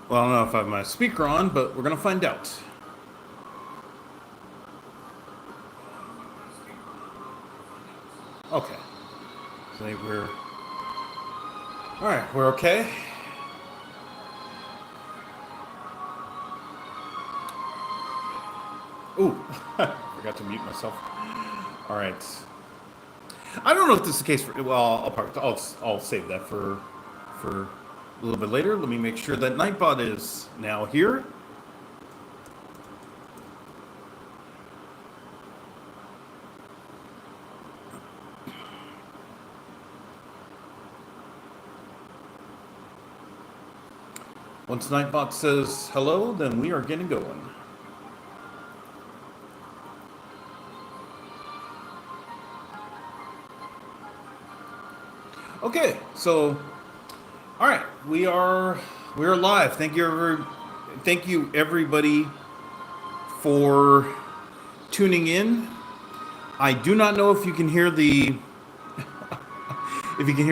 Well, I don't know if I have my speaker on, but we're gonna find out. Okay. So I think we're all right. We're okay. Ooh, forgot to mute myself. All right. I don't know if this is the case for. Well, I'll save that for a little bit later. Let me make sure that Nightbot is now here. Once Nightbot says hello, then we are getting going. Okay, so all right, we are live. Thank you everybody for tuning in. I do not know if you can hear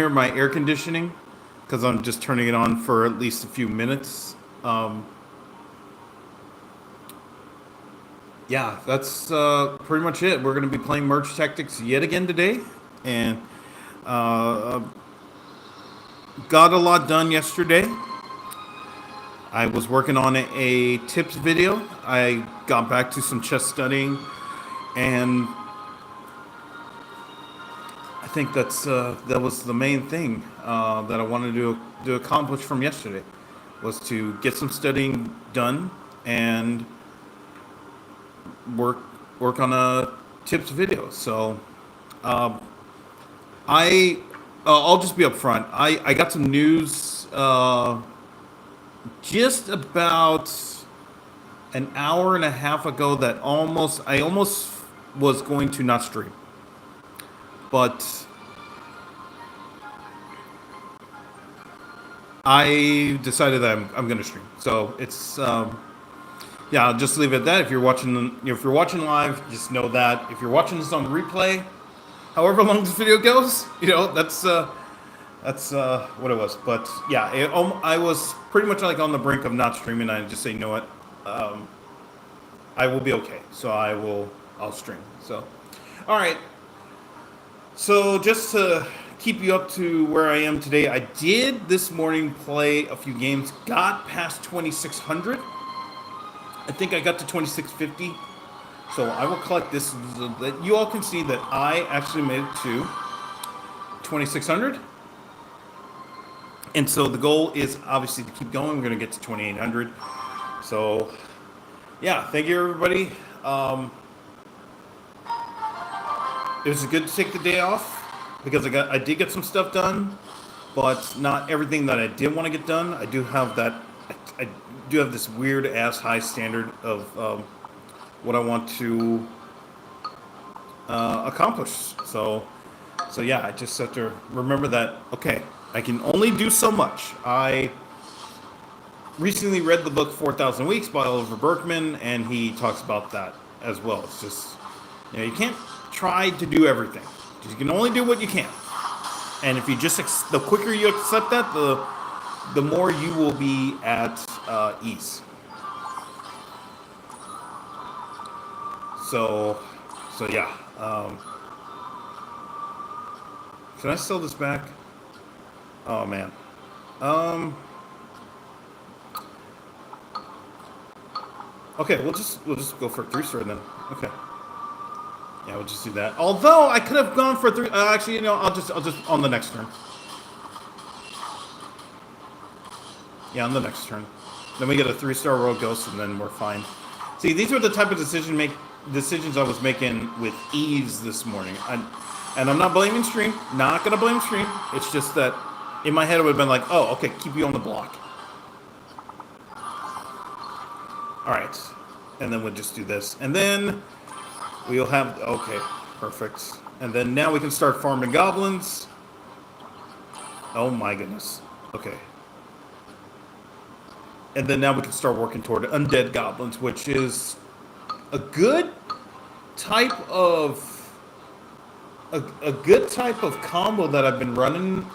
my air conditioning because I'm just turning it on for at least a few minutes. Yeah, that's pretty much it. We're going to be playing Merge Tactics yet again today, and uh, got a lot done yesterday. I was working on a tips video. I got back to some chess studying, and I think that was the main thing that I wanted to accomplish from yesterday, was to get some studying done and work work on a tips video. So um, I'll just be upfront. I got some news just about an hour and a half ago that I almost was going to not stream, but I decided that I'm going to stream. So it's yeah, I'll just leave it at that. If you're watching live, just know that. If you're watching this on replay, however long this video goes, that's what it was. But yeah, I was pretty much like on the brink of not streaming. I just say, you know what, um, I will be okay. So I'll stream. So, all right. So just to keep you up to where I am today, I did this morning play a few games. Got past 2600. I think I got to 2650. So I will collect this so that you all can see that I actually made it to 2600. And so the goal is obviously to keep going. We're going to get to 2800. So yeah, thank you everybody. It was good to take the day off because I did get some stuff done, but not everything that I did want to get done. I do have this weird ass high standard of what I want to accomplish. So yeah, I just have to remember that. Okay, I can only do so much. I recently read the book 4,000 Weeks by Oliver Berkman, and he talks about that as well. It's just, you can't try to do everything. You can only do what you can. And if you just, the quicker you accept that, the more you will be at ease. So yeah. Can I sell this back? Oh man. Okay, we'll just go for a 3-star then. Okay. Yeah, we'll just do that. Although I could have gone for 3. Actually, I'll just on the next turn. Yeah, on the next turn. Then we get a 3-star royal ghost, and then we're fine. See, these were the type of decisions I was making with ease this morning. And I'm not blaming stream. Not gonna blame stream. It's just that in my head it would have been like, oh, okay, keep you on the block. All right, and then we'll just do this, and then we'll have, okay, perfect. And then now we can start farming goblins. Oh my goodness. Okay. And then now we can start working toward undead goblins, which is a good type of combo that I've been running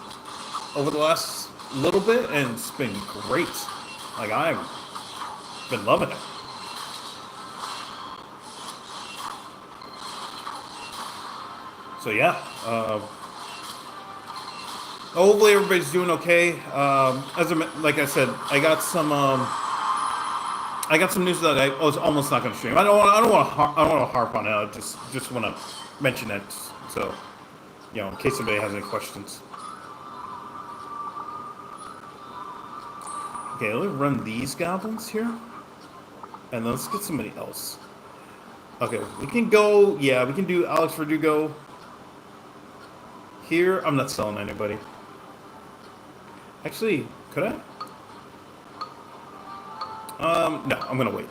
over the last little bit, and it's been great. Like, I've been loving it. So yeah, hopefully everybody's doing okay. Like I said, I got some news that I was almost not going to stream. I don't want to harp on it. I just want to mention it. So, in case somebody has any questions. Okay, let me run these goblins here, and let's get somebody else. Okay, we can go. Yeah, we can do Alex Verdugo. Here, I'm not selling anybody. Actually, could I? No, I'm gonna wait.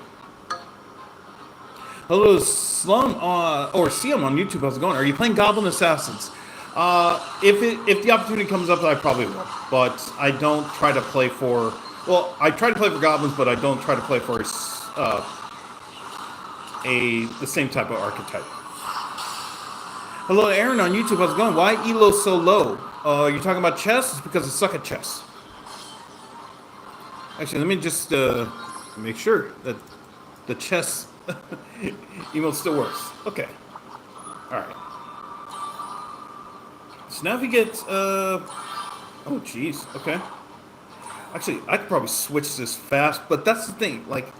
Hello, Slum, or CM on YouTube. How's it going? Are you playing Goblin Assassins? If the opportunity comes up, I probably will. But I don't try to play for. Well, I try to play for goblins, but I don't try to play for the same type of archetype. Hello, Aaron on YouTube. How's it going? Why Elo so low? You're talking about chess? It's because I suck at chess. Actually, let me just make sure that the chess emote still works. Okay. All right. So now if we get oh geez. Okay. Actually, I could probably switch this fast, but that's the thing. Like,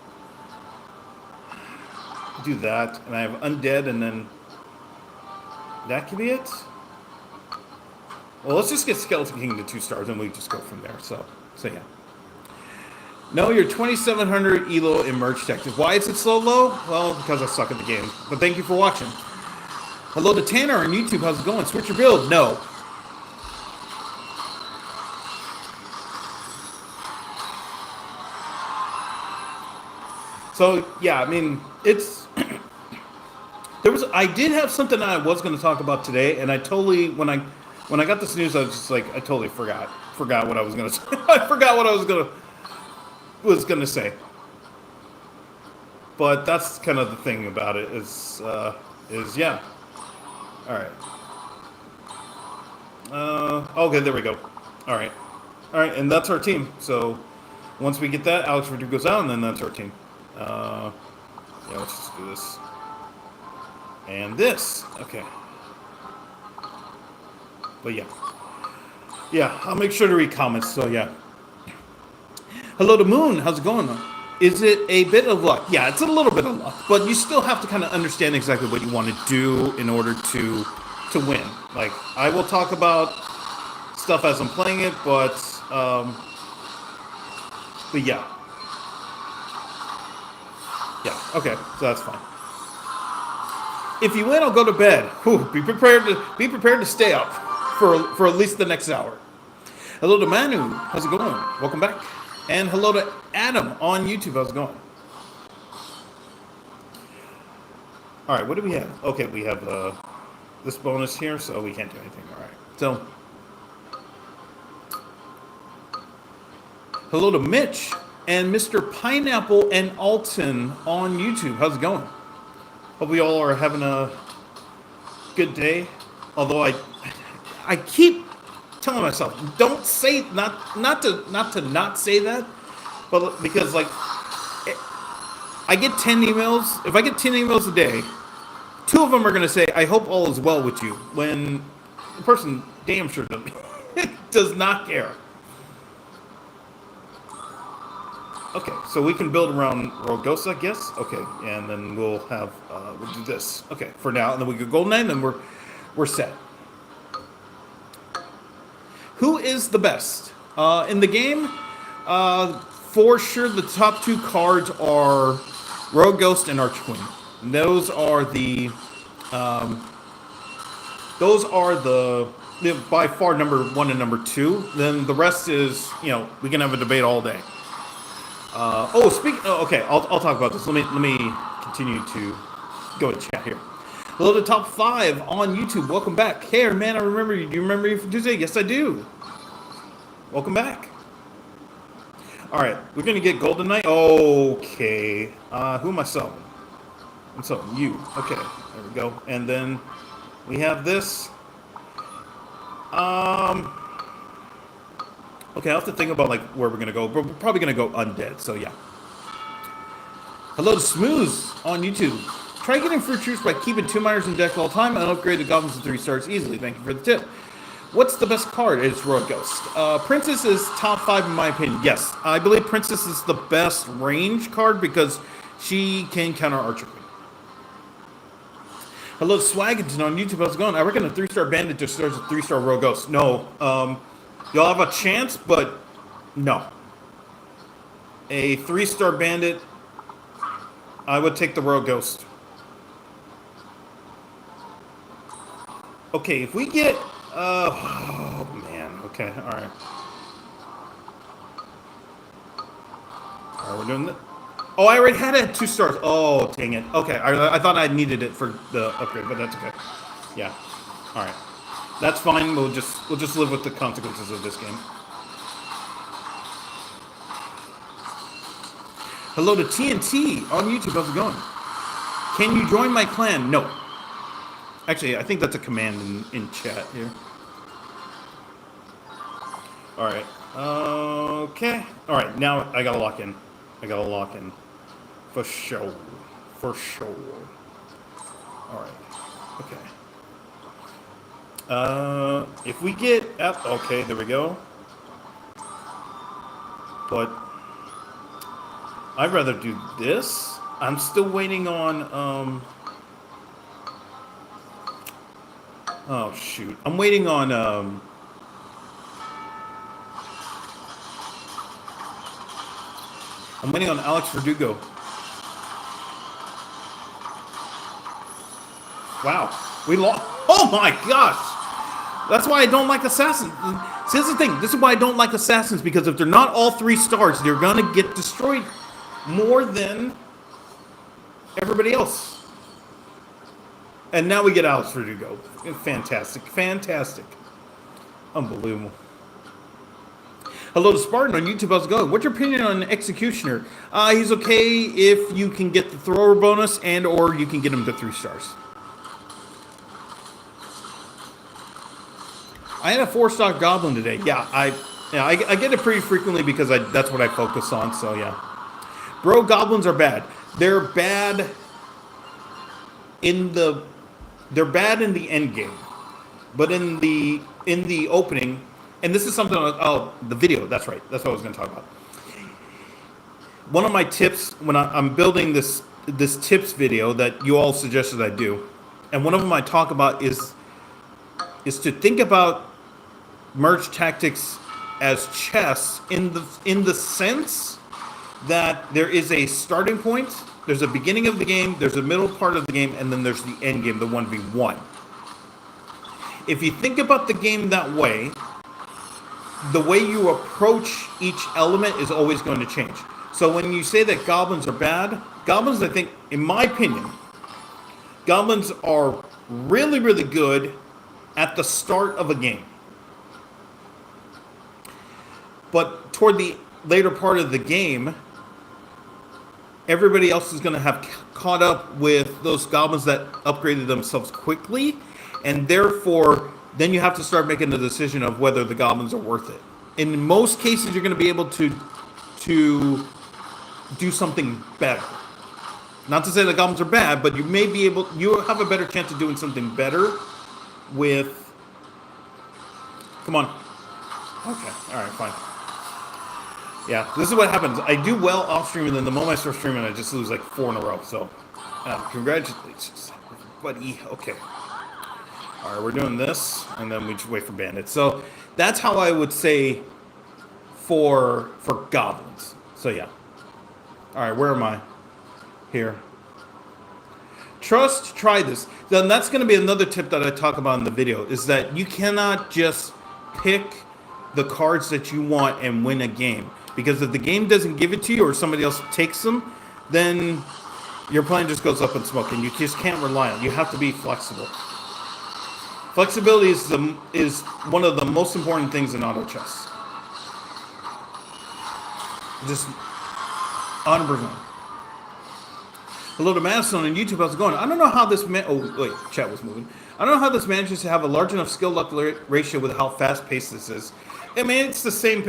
do that, and I have undead, and then that could be it. Well, let's just get Skeleton King to 2 stars, and we just go from there. So yeah. No, you're 2,700 Elo in merge tactics. Why is it so low? Well, because I suck at the game. But thank you for watching. Hello to Tanner on YouTube. How's it going? Switch your build? No. So yeah, I mean, it's I did have something I was going to talk about today, and I totally when I got this news, I was just like, I totally forgot what I was going to say. I forgot what I was going to say. But that's kind of the thing about it is yeah. All right. Okay, there we go. All right, and that's our team. So once we get that, Alex Verdugo goes out, and then that's our team. Yeah, let's just do this. And this. Okay. But yeah. Yeah, I'll make sure to read comments, so yeah. Hello to Moon, how's it going? Is it a bit of luck? Yeah, it's a little bit of luck, but you still have to kind of understand exactly what you want to do in order to win. Like, I will talk about stuff as I'm playing it, but yeah. Yeah, okay, so that's fine. If you win, I'll go to bed. Whew, be prepared to stay up for at least the next hour. Hello to Manu, how's it going? Welcome back. And hello to Adam on YouTube, how's it going? All right, what do we have? Okay, we have this bonus here, so we can't do anything. All right, so hello to Mitch and Mr. Pineapple and Alton on YouTube. How's it going? Hope we all are having a good day. Although I keep telling myself, don't say not to say that, but because like I get 10 emails. If I get 10 emails a day, 2 of them are gonna say, "I hope all is well with you," when the person damn sure does not care. Okay, so we can build around Rogos, I guess. Okay, and then we'll have we'll do this. Okay, for now, and then we go Golden Knight, and then we're set. Who is the best in the game? For sure, the top 2 cards are Rogue Ghost and Archqueen. And those are the by far number 1 and number 2. Then the rest is, we can have a debate all day. Okay, I'll talk about this. Let me continue to go to chat here. Hello to top 5 on YouTube. Welcome back. Hey, man, I remember you. Do you remember you from Tuesday? Yes, I do. Welcome back. All right, we're gonna get Golden Knight. Okay. Who am I selling? I'm selling you. Okay, there we go. And then we have this. Okay, I'll have to think about like where we're gonna go, but we're probably gonna go undead. So yeah. Hello to Smooth on YouTube. Try getting fruit troops by keeping 2 miners in deck all the time and upgrade the goblins to 3 stars easily. Thank you for the tip. What's the best card? It's Royal Ghost. Princess is top 5 in my opinion. Yes, I believe Princess is the best range card because she can counter archery. Hello, Swaggington on YouTube. How's it going? I reckon a 3-star bandit just starts a 3-star Royal Ghost. No, y'all have a chance, but no. A 3-star bandit, I would take the Royal Ghost. Okay, if we get... oh, man. Okay, alright. Alright, we're doing that. Oh, I already had it at 2 stars. Oh, dang it. Okay, I thought I needed it for the upgrade, but that's okay. Yeah. Alright. That's fine. We'll just live with the consequences of this game. Hello to TNT on YouTube. How's it going? Can you join my clan? No. Actually, I think that's a command in chat here. Alright. Okay. Alright, now I gotta lock in. For sure. Alright. Okay. If we get... okay, there we go. But... I'd rather do this. I'm still waiting on, oh, shoot. I'm waiting on, Alex Verdugo. Wow. We lost. Oh, my gosh. That's why I don't like Assassins. See, this is the thing. This is why I don't like Assassins, because if they're not all 3 stars, they're going to get destroyed more than everybody else. And now we get Alex Verdugo. Fantastic. Unbelievable. Hello to Spartan on YouTube. How's it going? What's your opinion on Executioner? He's okay if you can get the thrower bonus and or you can get him to 3 stars. I had a 4-star goblin today. Yeah, I get it pretty frequently because that's what I focus on, so yeah. Bro, goblins are bad. They're bad in the end game. But in the opening, and this is something the video, that's right. That's what I was going to talk about. One of my tips when I'm building this tips video that you all suggested I do, and one of them I talk about is to think about merge tactics as chess in the sense that there is a starting point, there's a beginning of the game, there's a middle part of the game, and then there's the end game, the 1v1. If you think about the game that way, the way you approach each element is always going to change. So when you say that goblins are bad, goblins, I think, in my opinion, goblins are really, really good at the start of a game. But toward the later part of the game, everybody else is going to have caught up with those goblins that upgraded themselves quickly, and therefore, then you have to start making the decision of whether the goblins are worth it. In most cases, you're going to be able to do something better. Not to say the goblins are bad, but you have a better chance of doing something better with... Come on. Okay, alright, fine. Yeah, this is what happens. I do well off stream, and then the moment I start streaming, I just lose like 4 in a row. So, congratulations, buddy. Okay. All right, we're doing this, and then we just wait for bandits. So that's how I would say for goblins. So yeah. All right, where am I? Here. Try this. Then that's going to be another tip that I talk about in the video, is that you cannot just pick the cards that you want and win a game. Because if the game doesn't give it to you or somebody else takes them, then your plan just goes up in smoke, and you just can't rely on it. You have to be flexible. Flexibility is one of the most important things in auto chess. Just 100%. Hello to Madison on YouTube. How's it going? I don't know how this oh wait, chat was moving. I don't know how this manages to have a large enough skill luck ratio with how fast paced this is. I mean, it's the same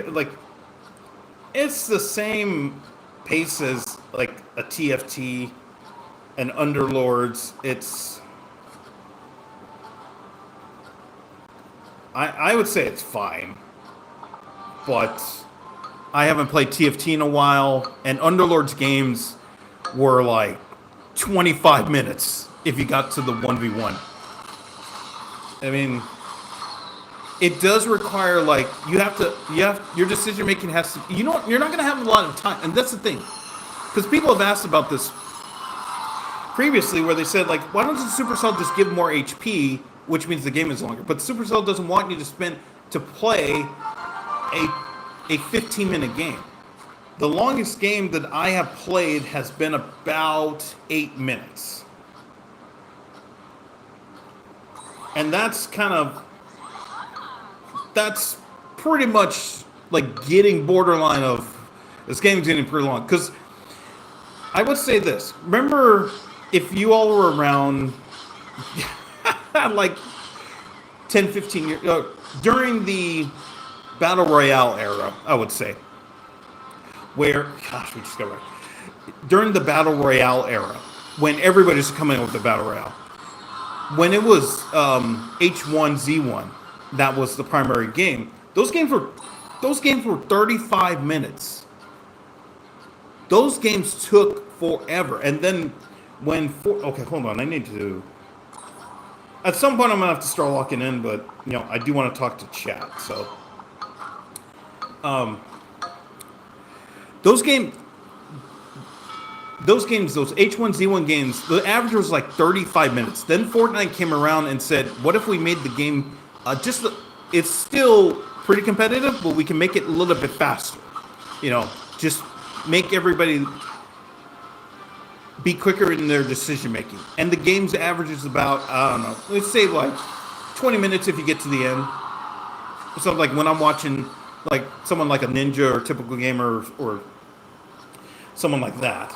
it's the same pace as like a TFT and Underlords. I would say it's fine, but I haven't played TFT in a while, and Underlords games were like 25 minutes if you got to the 1v1. I mean, it does require like your decision making has to, you're not going to have a lot of time, and that's the thing, because people have asked about this previously, where they said like, why don't Supercell just give more HP, which means the game is longer? But Supercell doesn't want you to play a 15-minute game. The longest game that I have played has been about 8 minutes. And that's pretty much like getting borderline of, this game's getting pretty long. Because I would say this, remember if you all were around like 10, 15 years, during the Battle Royale era, I would say, where, gosh, we just got right. During the Battle Royale era, when everybody's coming up with the Battle Royale, when it was H1Z1, that was the primary game. Those games were 35 minutes. Those games took forever. And then okay, hold on, I need to. At some point, I'm gonna have to start locking in, but I do want to talk to chat. So, those H1Z1 games, the average was like 35 minutes. Then Fortnite came around and said, what if we made the game it's still pretty competitive, but we can make it a little bit faster. Just make everybody be quicker in their decision making. And the game's average is about, I don't know, let's say like 20 minutes if you get to the end. So like when I'm watching like someone like a Ninja or Typical Gamer or someone like that,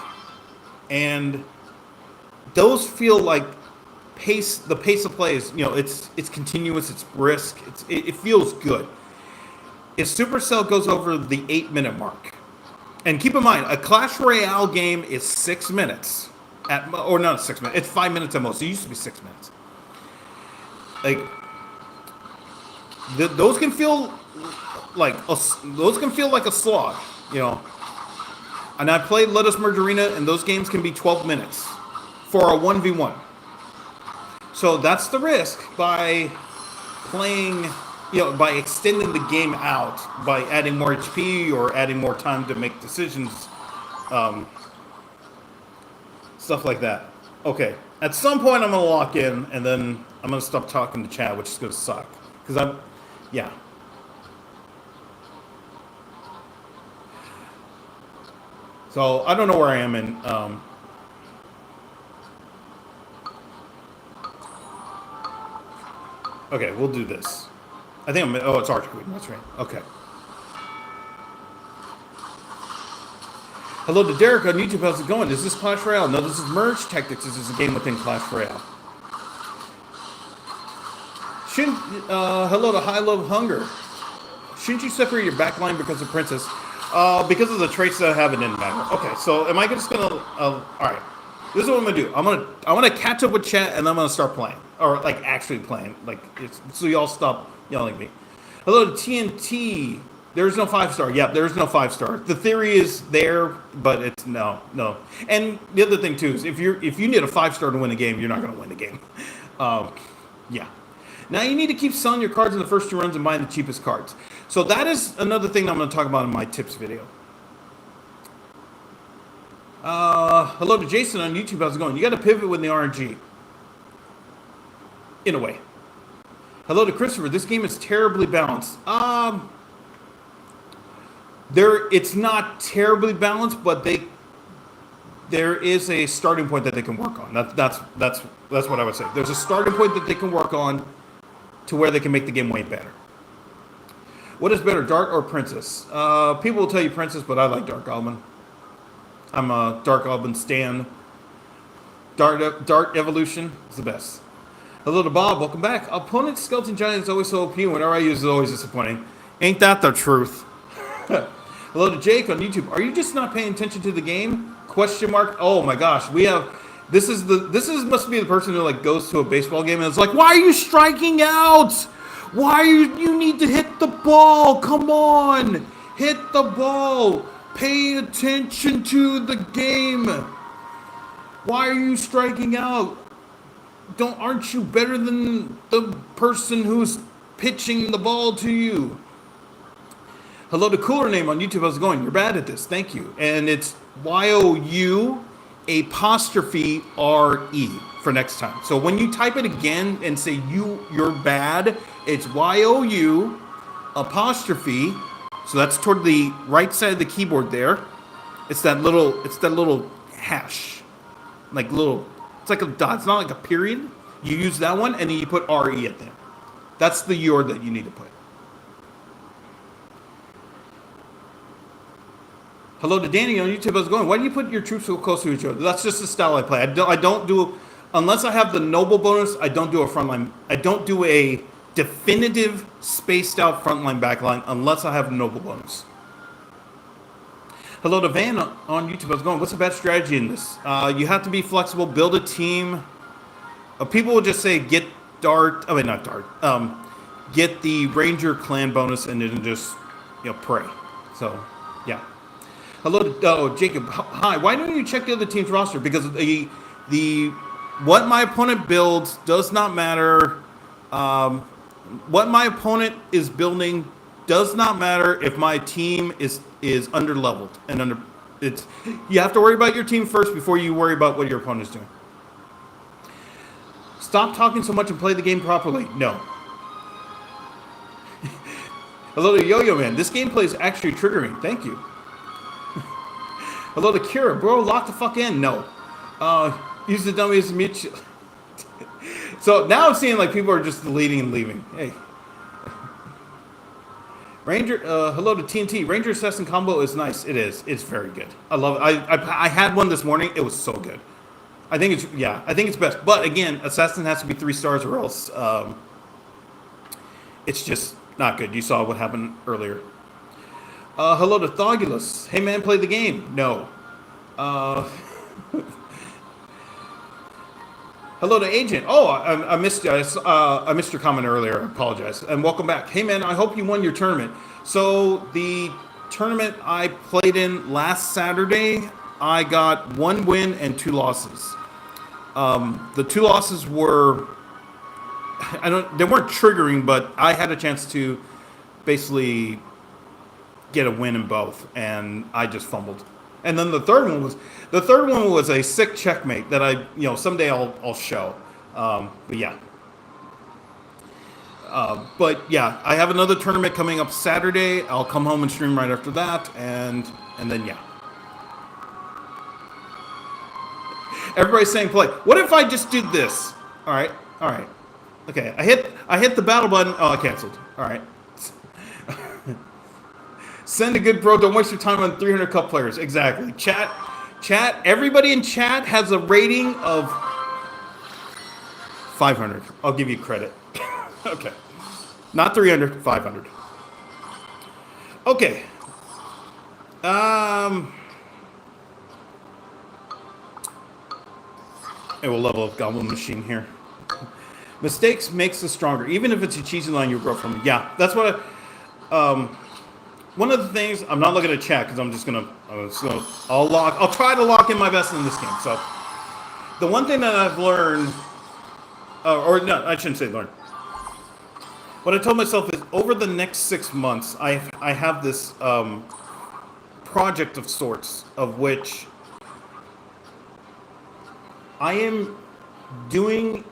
and those feel like the pace of play is, it's continuous, it's brisk, it feels good. If Supercell goes over the 8-minute mark, and keep in mind, a Clash Royale game is 6 minutes, or not 6 minutes, it's 5 minutes at most. It used to be 6 minutes. Like those can feel like a slog, And I played Let Us Merge Arena, and those games can be 12 minutes for a 1v1. So that's the risk by playing, by extending the game out, by adding more HP or adding more time to make decisions, stuff like that. Okay, at some point I'm going to lock in, and then I'm going to stop talking to chat, which is going to suck. Because yeah. So I don't know where I am in. Okay, we'll do this. I think it's Arch Queen. That's right. Okay. Hello to Derek on YouTube. How's it going? Is this Clash Royale? No, this is Merge Tactics. This is a game within Clash Royale. Hello to High Love Hunger. Shouldn't you separate your backline because of Princess? Because of the traits that I have, it didn't matter. Okay, so am I just gonna? All right. This is what I'm gonna do. I'm gonna catch up with chat, and then I'm gonna start playing, or like actually playing, so y'all stop yelling at me. Hello to TNT. There's no 5-star. Yeah, there's no 5-star. The theory is there, but it's no. And the other thing too is if you need a 5-star to win a game, you're not gonna win the game. Yeah. Now you need to keep selling your cards in the first 2 runs and buying the cheapest cards. So that is another thing I'm going to talk about in my tips video. Hello to Jason on YouTube. How's it going? You got to pivot with the RNG. In a way. Hello to Christopher. This game is terribly balanced. It's not terribly balanced, but there is a starting point that they can work on. That's what I would say. There's a starting point that they can work on to where they can make the game way better. What is better, Dark or Princess? People will tell you Princess, but I like Dark Goblin. I'm a Dark Goblin stan. Dart Evolution is the best. Hello to Bob, welcome back. Opponent Skeleton Giant is always so OP. Whenever I use it, always disappointing. Ain't that the truth? Hello to Jake on YouTube. Are you just not paying attention to the game? Question mark. Oh my gosh, we have. This is must be the person who like goes to a baseball game and is like, why are you striking out? Why you need to hit the ball? Come on, hit the ball. Pay attention to the game. Why are you striking out? Aren't you better than the person who's pitching the ball to you? Hello to Cooler Name on YouTube. How's it going? You're bad at this. Thank you. And it's YOU apostrophe RE for next time. So when you type it again and say you're bad, it's YOU apostrophe. So that's toward the right side of the keyboard there. It's that little hash. Like little, it's like a dot. It's not like a period. You use that one and then you put RE at the end. That's the your that you need to put. Hello to Danny on YouTube. How's it going? Why do you put your troops so close to each other? That's just the style I play. I don't do, unless I have the noble bonus, I don't do a frontline. I don't do a definitive spaced out frontline backline unless I have the noble bonus. Hello to Van on YouTube. How's it going? What's the best strategy in this? You have to be flexible, build a team. People will just say get Dart, I mean not Dart, get the Ranger clan bonus and then just pray. So yeah. Hello to Jacob. Hi. Why don't you check the other team's roster? Because the what my opponent builds does not matter. What my opponent is building does not matter if my team is under leveled and under. It's you have to worry about your team first before you worry about what your opponent is doing. Stop talking so much and play the game properly. No. Hello to Yo-Yo Man. This gameplay is actually triggering. Thank you. Hello to Kira. Bro, lock the fuck in. No. Use the dummy as a mute. So now I'm seeing like people are just deleting and leaving. Hey. Ranger, hello to TNT. Ranger Assassin combo is nice. It is. It's very good. I love it. I had one this morning. It was so good. I think it's best. But again, Assassin has to be 3 stars or else it's just not good. You saw what happened earlier. Hello to Thogulus. Hey man, play the game. No. Hello to Agent. Oh, I missed you. I missed your comment earlier. I apologize. And welcome back. Hey man, I hope you won your tournament. So the tournament I played in last Saturday, I got 1 win and 2 losses. The 2 losses were, they weren't triggering, but I had a chance to basically get a win in both, and I just fumbled. And then the third one was a sick checkmate that I someday I'll show. But yeah. But yeah, I have another tournament coming up Saturday. I'll come home and stream right after that, and then yeah. Everybody's saying play. What if I just did this? All right. Okay, I hit the battle button. Oh, I canceled. All right. Send a good bro. Don't waste your time on 300 cup players. Exactly. Chat. Everybody in chat has a rating of 500. I'll give you credit. Okay. Not 300. 500. Okay. It will level up Goblin Machine here. Mistakes makes us stronger. Even if it's a cheesy line you grow from. Yeah, that's what one of the things, I'm not looking at chat because I'll try to lock in my best in this game. So the one thing that I've learned, or no, I shouldn't say learn. What I told myself is over the next 6 months, I have this project of sorts of which I am doing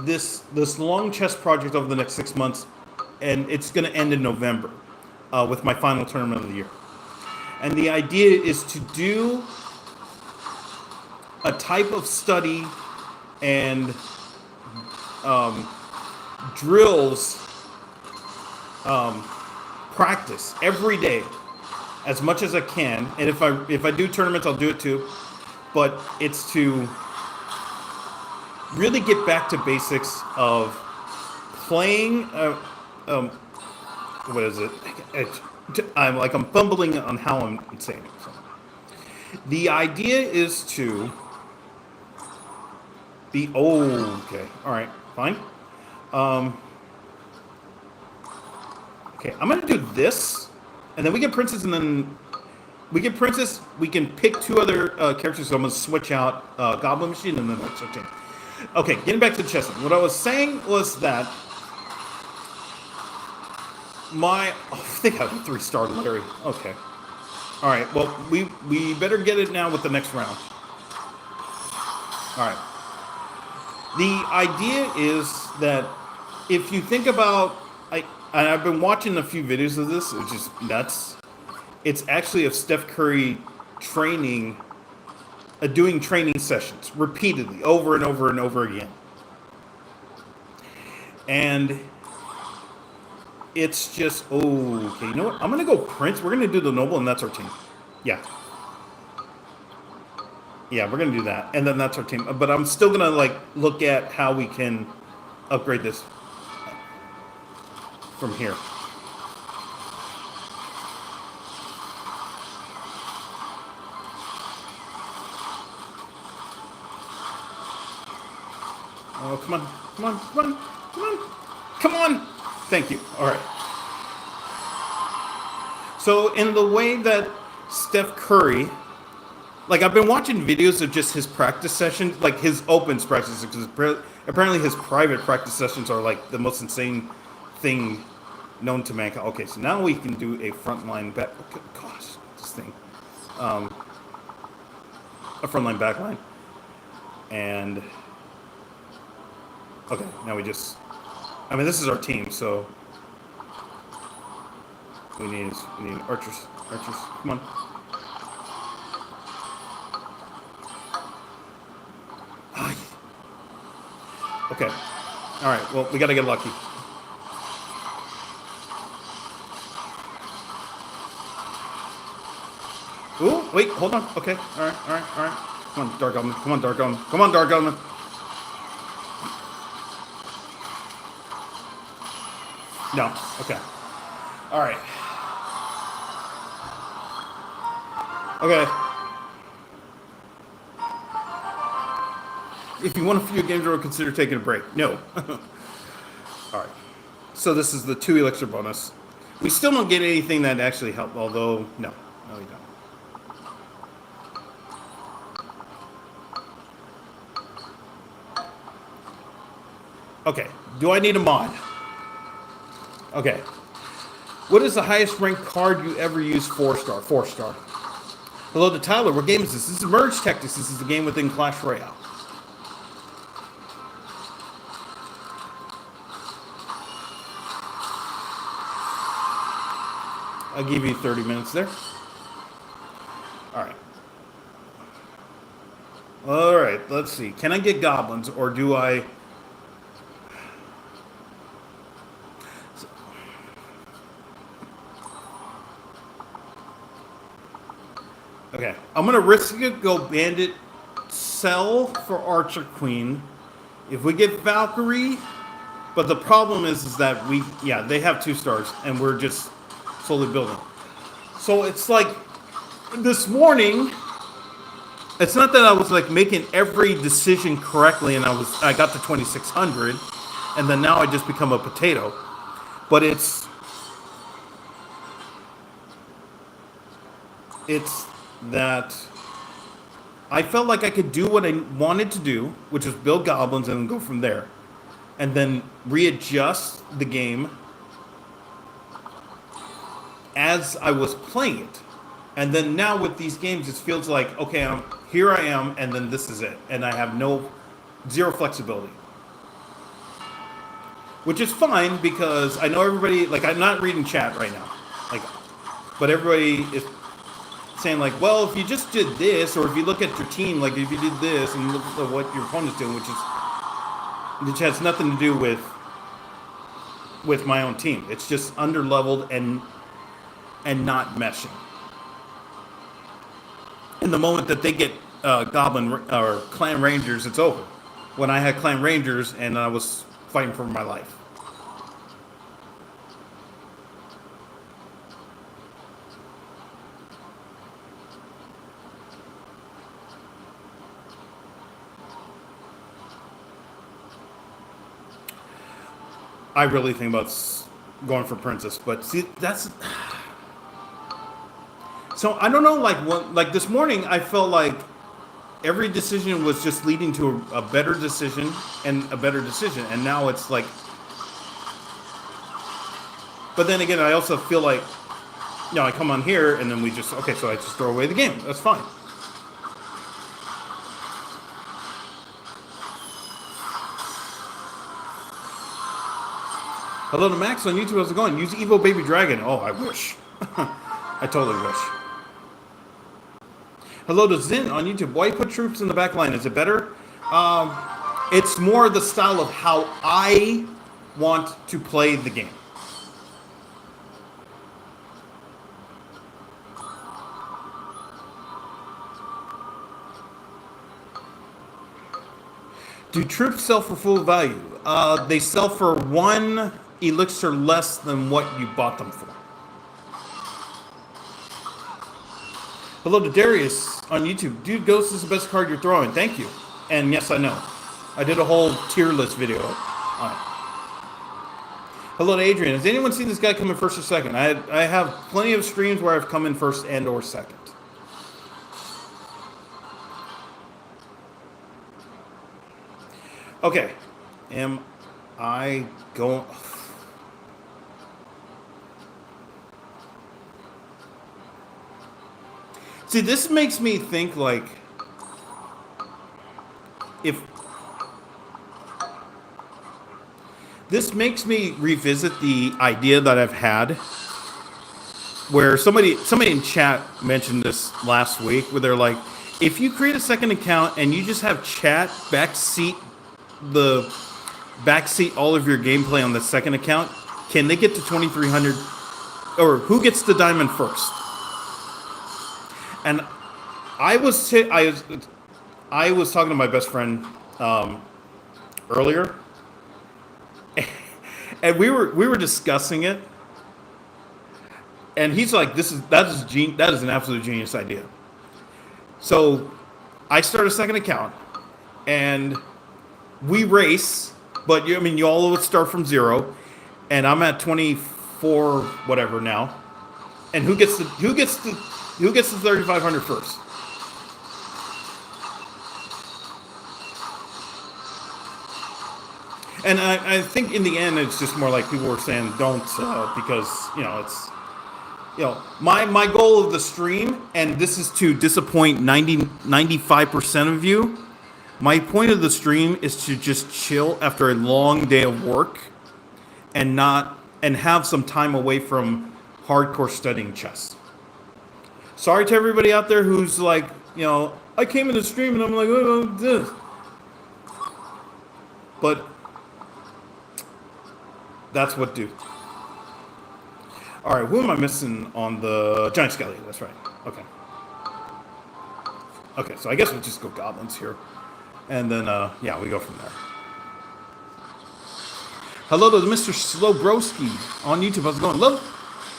this long chess project over the next 6 months, and it's going to end in November with my final tournament of the year. And the idea is to do a type of study and drills practice every day as much as I can. And if I do tournaments, I'll do it too. But it's to really get back to basics of playing. Um, what is it? I'm fumbling on how I'm saying it. So, the idea is to be okay. All right, fine. Um, okay, I'm gonna do this, and then we get princess, and then we get princess. We can pick two other characters. So I'm gonna switch out Goblin Machine, and then that's okay. Okay, getting back to the chess. What I was saying was that I think I have a 3-star Larry. Okay. All right. Well, we better get it now with the next round. All right. The idea is that if you think about, I've been watching a few videos of this, which is nuts. It's actually of Steph Curry training, doing training sessions repeatedly, over and over and over again. And it's just, okay, you know what? I'm going to go Prince. We're going to do the Noble, and that's our team. Yeah. Yeah, we're going to do that. And then that's our team. But I'm still going to, look at how we can upgrade this from here. Oh, come on. Come on. Come on. Come on. Come on. Thank you. All right. So in the way that Steph Curry, I've been watching videos of just his practice sessions, like his opens practice, because apparently his private practice sessions are like the most insane thing known to mankind. Okay, so now we can do a frontline back. Gosh, this thing, a frontline backline, and okay, now we just. I mean, this is our team, so we need archers. Archers, come on. Okay. All right. Well, we got to get lucky. Ooh, wait, hold on. Okay. All right. All right. All right. Come on, Dark Element. Come on, Dark Element. Come on, Dark Element. No. Okay. All right. Okay. If you want a few games, or consider taking a break. No. All right. So this is the 2 elixir bonus. We still don't get anything that actually helped, although no, we don't. Okay. Do I need a mod? Okay. What is the highest ranked card you ever used? 4-star. 4-star. Hello to Tyler. What game is this? This is Merge Tactics. This is the game within Clash Royale. I'll give you 30 minutes there. All right. All right, let's see. Can I get goblins, or do I... Okay, I'm going to risk it, go bandit, sell for Archer Queen. If we get Valkyrie... But the problem is that they have 2 stars, and we're just slowly building. So it's like, this morning, it's not that I was making every decision correctly, and I got to 2600, and then now I just become a potato. But it's that I felt like I could do what I wanted to do, which was build goblins and go from there, and then readjust the game as I was playing it. And then now with these games, it feels like, okay, here I am, and then this is it. And I have zero flexibility. Which is fine, because I know everybody, I'm not reading chat right now. But everybody is saying well, if you just did this, or if you look at your team, if you did this, and look at what your opponent's doing, which has nothing to do with my own team. It's just underleveled and not meshing. In the moment that they get Goblin or Clan Rangers, it's over. when I had Clan Rangers and I was fighting for my life. I really think about going for Princess, but see, that's so I don't know. Like this morning, I felt like every decision was just leading to a better decision and a better decision, and now it's like. But then again, I also feel like, I come on here and then we just so I just throw away the game. That's fine. Hello to Max on YouTube. How's it going? Use Evo Baby Dragon. Oh, I wish. I totally wish. Hello to Zin on YouTube. Why you put troops in the back line? Is it better? It's more the style of how I want to play the game. Do troops sell for full value? They sell for 1 elixir less than what you bought them for. Hello to Darius on YouTube. Dude, Ghost is the best card you're throwing. Thank you. And yes, I know. I did a whole tier list video on it. Hello to Adrian. Has anyone seen this guy come in first or second? I have plenty of streams where I've come in first and or second. Okay. Am I going... See, this makes me think, like, if... This makes me revisit the idea that I've had where somebody in chat mentioned this last week, where they're like, if you create a second account and you just have chat backseat all of your gameplay on the second account, can they get to 2300, or who gets the diamond first? And I was talking to my best friend earlier, and we were discussing it, and he's like, that is an absolute genius idea. So I start a second account, and we race, but you all would start from 0, and I'm at 24 whatever now, and who gets the 3,500 first? And I think in the end, it's just more like people were saying don't, because, it's, my goal of the stream, and this is to disappoint 95% of you, my point of the stream is to just chill after a long day of work and have some time away from hardcore studying chess. Sorry to everybody out there who's like, I came in the stream and I'm like, oh, this. But that's what do. All right, who am I missing on the Giant Skelly? That's right. Okay. Okay, so I guess we'll just go goblins here. And then, we go from there. Hello to Mr. Slowbrowski on YouTube. How's it going? Love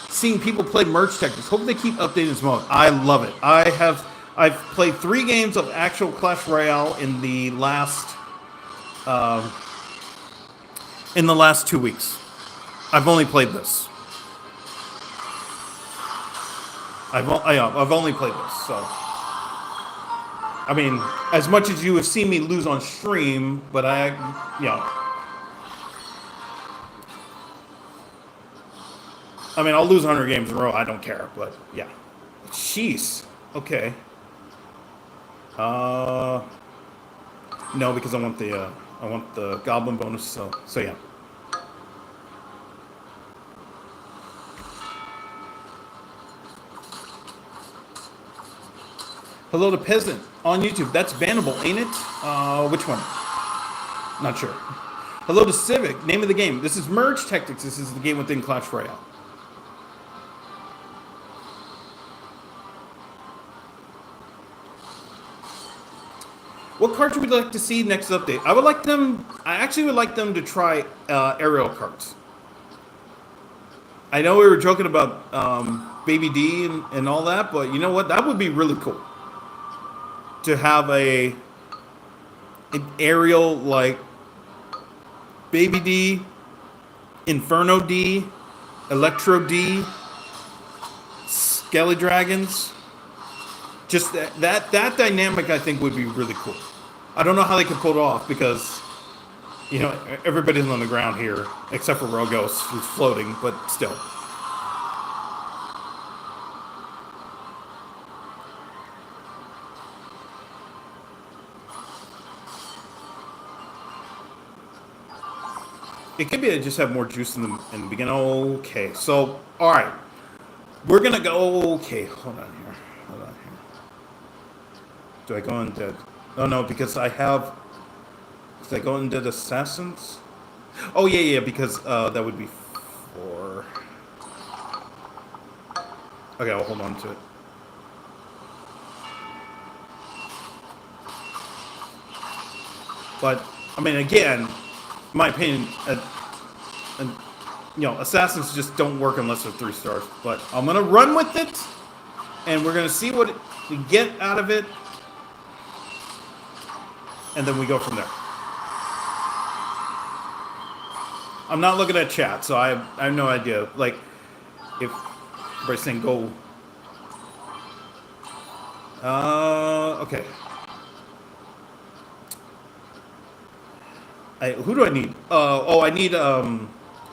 seeing people play merge tactics. Hope they keep updating this mode. I love it. I've played 3 games of actual Clash Royale in the last 2 weeks. I've only played this. I've only played this, so. As much as you have seen me lose on stream, but I'll lose 100 games in a row. I don't care, but yeah. Jeez. Okay. No, because I want the goblin bonus. So yeah. Hello to Peasant on YouTube. That's bannable, ain't it? Which one? Not sure. Hello to Civic. Name of the game. This is Merge Tactics. This is the game within Clash Royale. What cards would we like to see next update? I would like them. I actually would like them to try aerial cards. I know we were joking about Baby D and all that, but you know what? That would be really cool to have an aerial like Baby D, Inferno D, Electro D, Skelly Dragons. Just that dynamic, I think, would be really cool. I don't know how they could pull it off because, you know, everybody's on the ground here except for Rogos, who's floating, but still. It could be they just have more juice in the beginning. Okay, so all right, we're gonna go. Okay, hold on here. Hold on here. Do I go undead? Oh no, because I have. Did I go undead assassins? Oh yeah, because that would be 4. Okay, I'll hold on to it. But I mean, again, in my opinion, you know, assassins just don't work unless they're 3 stars. But I'm gonna run with it, and we're gonna see what we get out of it, and then we go from there. I'm not looking at chat, so I have no idea. Like, if everybody's saying go. Okay. Who do I need? I need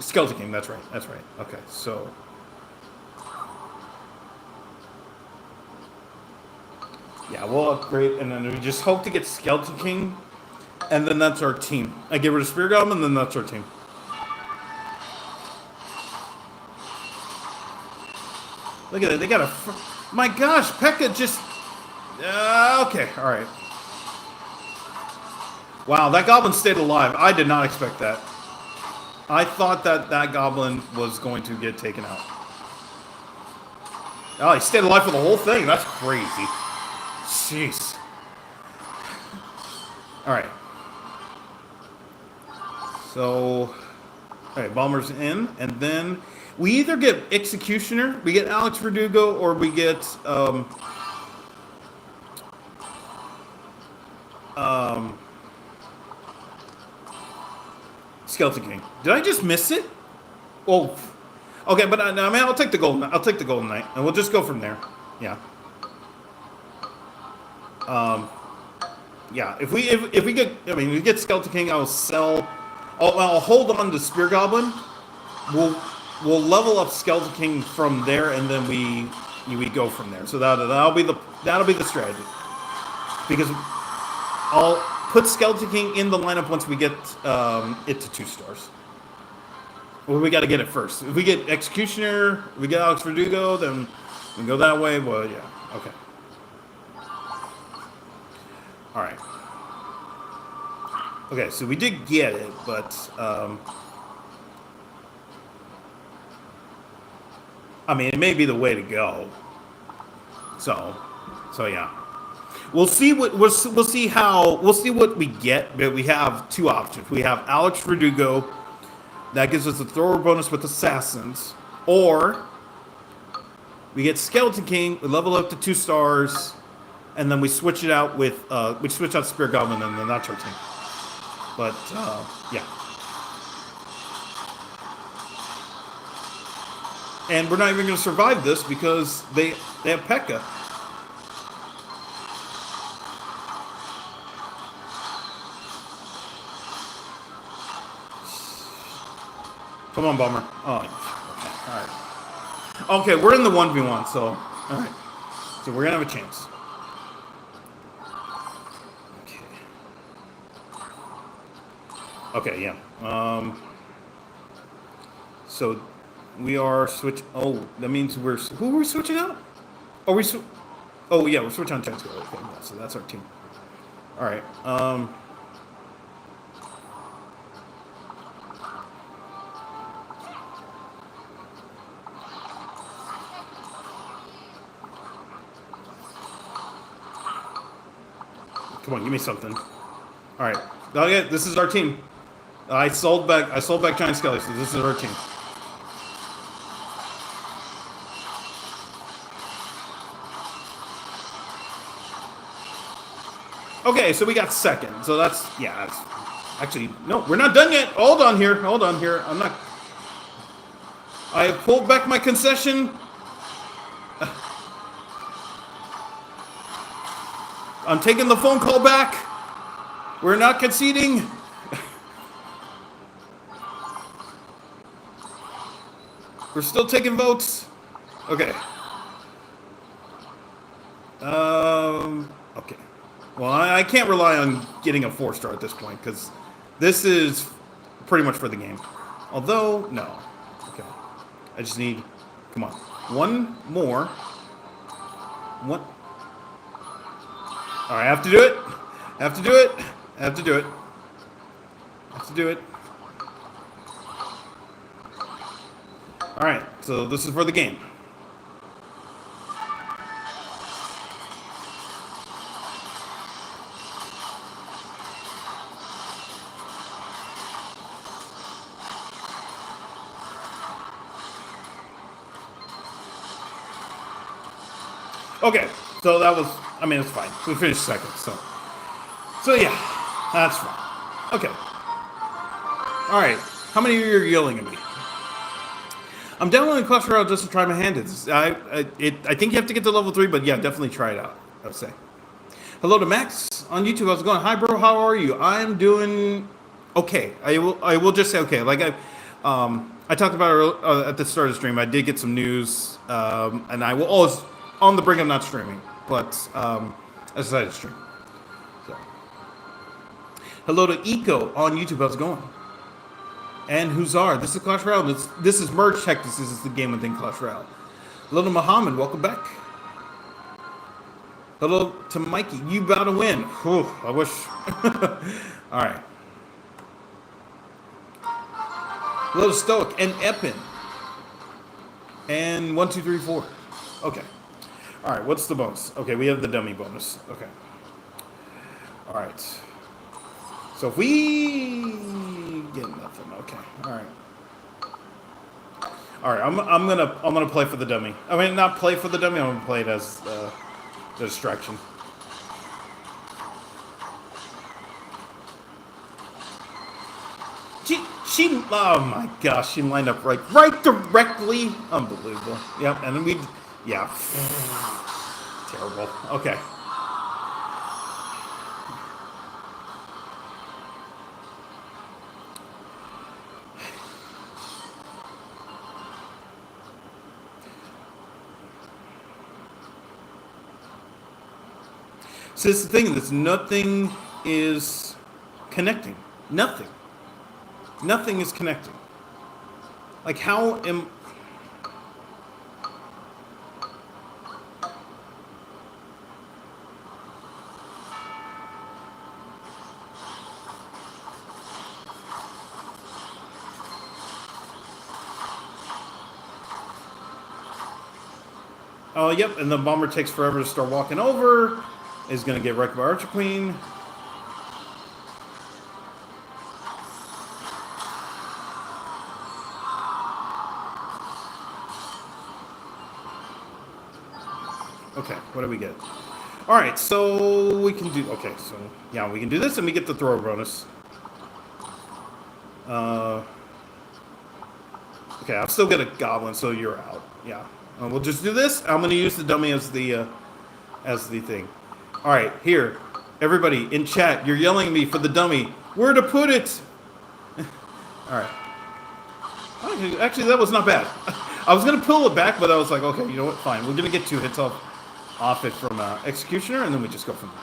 Skeleton King. That's right. That's right. Okay, so. Yeah, we'll upgrade, and then we just hope to get Skeleton King, and then that's our team. I get rid of Spear Goblin, and then that's our team. Look at it. They got a. My gosh, P.E.K.K.A just. Okay, all right. Wow, that goblin stayed alive. I did not expect that. I thought that goblin was going to get taken out. Oh, he stayed alive for the whole thing. That's crazy. Jeez. All right. So, all right, Bomber's in, and then we either get Executioner, we get Alex Verdugo, or we get Skeleton King. Did I just miss it? Oh, okay, but I mean, I'll take the golden. I'll take the Golden Knight, and we'll just go from there. Yeah. Yeah. If we get, I mean, we get Skeleton King, I'll sell. I'll hold on to Spear Goblin. We'll level up Skeleton King from there, and then we go from there. So that'll be the strategy. Because I'll put Skeleton King in the lineup once we get it to 2 stars. Well, we got to get it first. If we get Executioner, we get Alex Verdugo, then we go that way. Well, yeah, okay. All right. Okay, so we did get it, but I mean, it may be the way to go. So yeah. We'll see what we'll see what we get. But we have 2 options. We have Alex Verdugo, that gives us a thrower bonus with assassins, or we get Skeleton King, we level up to 2 stars, and then we switch it out with we switch out Spear Goblin, and then that's our team. But yeah. And we're not even going to survive this because they have P.E.K.K.A. Come on, Bomber. Oh, okay. All right. Okay, we're in the 1v1, so all right. So we're gonna have a chance. Okay. Okay. Yeah. So we are switch. Oh, that means who are we switching out? Oh, oh yeah, we're switching on Tesco. Okay, yeah, so that's our team. All right. Come on, give me something. All right. Okay, this is our team. I sold back Giant Skelly, so this is our team. Okay, so we got second. So that's actually no, we're not done yet. Hold on here. I'm not. I pulled back my concession. I'm taking the phone call back. We're not conceding. We're still taking votes. Okay. Okay. Well, I can't rely on getting a 4-star at this point because this is pretty much for the game. Although, no. Okay. I just need. Come on. One more. One. All right, I have to do it. I have to do it. I have to do it. I have to do it. All right, so this is for the game. Okay, so that was, I mean, it's fine. We finished second, so yeah, that's fine. Okay. All right, how many of you are yelling at me? I'm downloading Clash Royale just to try my hand. I think you have to get to level 3, but yeah, definitely try it out, I would say. Hello to Max on YouTube. How's it going? Hi, bro. How are you? I'm doing okay. I will just say okay. Like I talked about it at the start of the stream. I did get some news, and I will always on the brink of not streaming, but I decided to stream. So, hello to Eco on YouTube. How's it going? And Huzar. This is Clash Royale. This is Merge Tech. This is the game within Clash Royale. Hello to Muhammad. Welcome back. Hello to Mikey. You about to win. Whew, I wish. All right. Hello to Stoic and Eppin. And 1, 2, 3, 4. Okay. All right. What's the bonus? Okay, we have the dummy bonus. Okay. All right. So if we get nothing, okay. All right. All right. I'm gonna play for the dummy. I mean, not play for the dummy. I'm gonna play it as the distraction. She oh my gosh, she lined up right directly. Unbelievable. Yep, and then yeah. Terrible. Okay. So this is the thing, this nothing is connecting. Nothing. Nothing is connecting. Like how am Oh, yep, and the bomber takes forever to start walking over. Is going to get wrecked by Archer Queen. Okay, what do we get? All right, so we can do... Okay, so, yeah, we can do this, and we get the throw bonus. Okay, I'll still get a goblin, so you're out. Yeah. We'll just do this. I'm going to use the dummy as the thing. All right, here, everybody in chat, you're yelling at me for the dummy. Where to put it? All right. Actually, that was not bad. I was going to pull it back, but I was like, okay, you know what? Fine. We're going to get 2 hits off it from Executioner, and then we just go from there.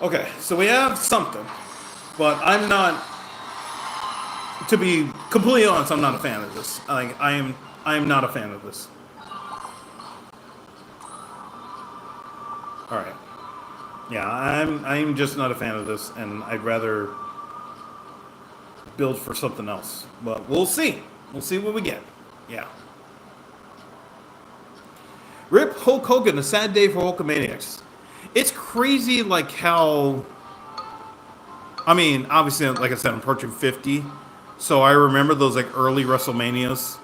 Okay, so we have something, but I'm not... To be completely honest, I'm not a fan of this. I am not a fan of this. All right. Yeah, I'm just not a fan of this, and I'd rather build for something else. But we'll see. We'll see what we get. Yeah. Rip Hulk Hogan, a sad day for Hulkamaniacs. It's crazy, like how. I mean, obviously, like I said, I'm approaching 50, so I remember those like early WrestleManias,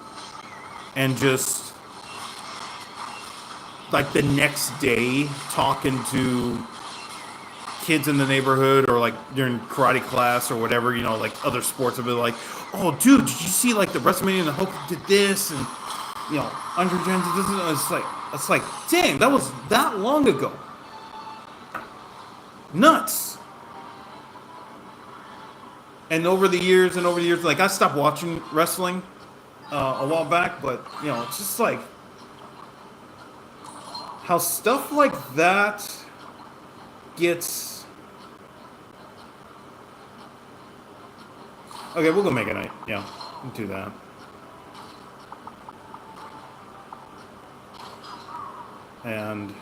and just like the next day talking to kids in the neighborhood or like during karate class or whatever, you know, like other sports would be like, oh, dude, did you see like the WrestleMania and the Hulk did this and you know, Andre Jones did this? And it's like, dang, that was that long ago. Nuts. And over the years, like I stopped watching wrestling a while back, but you know, it's just like how stuff like that gets. Okay, we'll go make a night. Yeah, we'll do that. And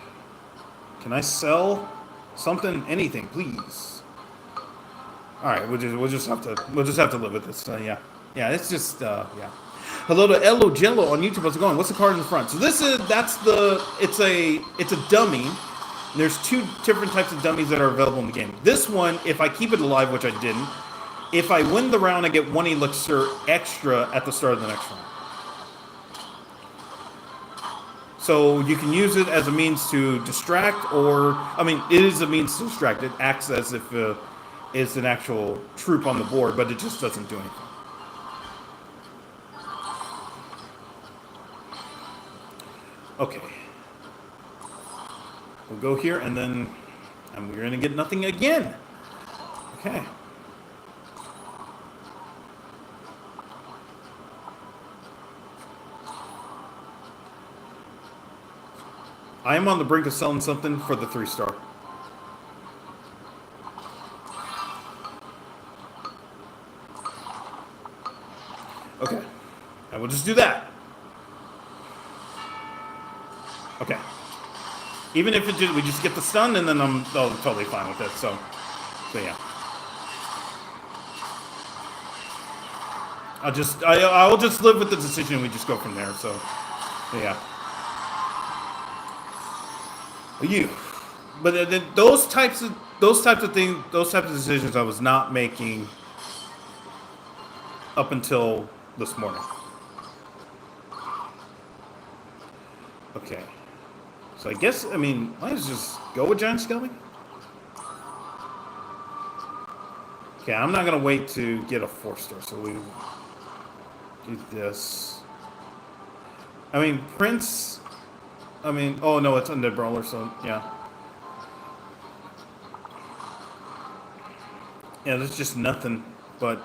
can I sell something, anything, please? All right, we'll just have to live with this. Yeah, it's just yeah. Hello to Elo Jello on YouTube. How's it going? What's the card in the front? So it's a dummy. There's two different types of dummies that are available in the game. This one, if I keep it alive, which I didn't, if I win the round, I get 1 elixir extra at the start of the next round. So you can use it as a means to distract, or it is a means to distract. It acts as if it's an actual troop on the board, but it just doesn't do anything. Okay. We'll go here, and we're going to get nothing again. Okay. I am on the brink of selling something for the 3-star. Okay. I will just do that. Okay. Even if we just get the stun, and then I'm totally fine with it. So yeah. I'll just live with the decision. We just go from there. So yeah. But those types of things, those types of decisions, I was not making up until this morning. Okay. So I guess, might as well just go with Giant Skelly. Okay, I'm not going to wait to get a 4-star, so we do this. Prince, oh no, it's Undead Brawler, so yeah. Yeah, there's just nothing, but,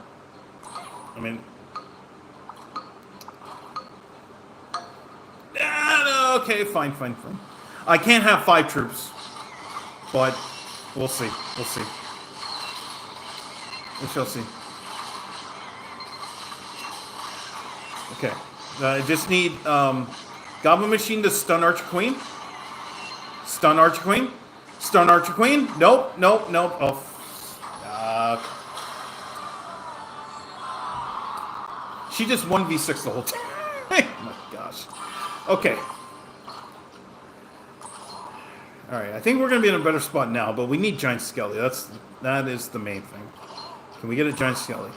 okay, fine. I can't have 5 troops, but we'll see. We shall see. Okay, I just need Goblin Machine to stun Archer Queen. Stun Archer Queen. Nope. Oh, she just 1v6 the whole time. Oh my gosh. Okay. Alright, I think we're going to be in a better spot now, but we need Giant Skelly. That is the main thing. Can we get a Giant Skelly?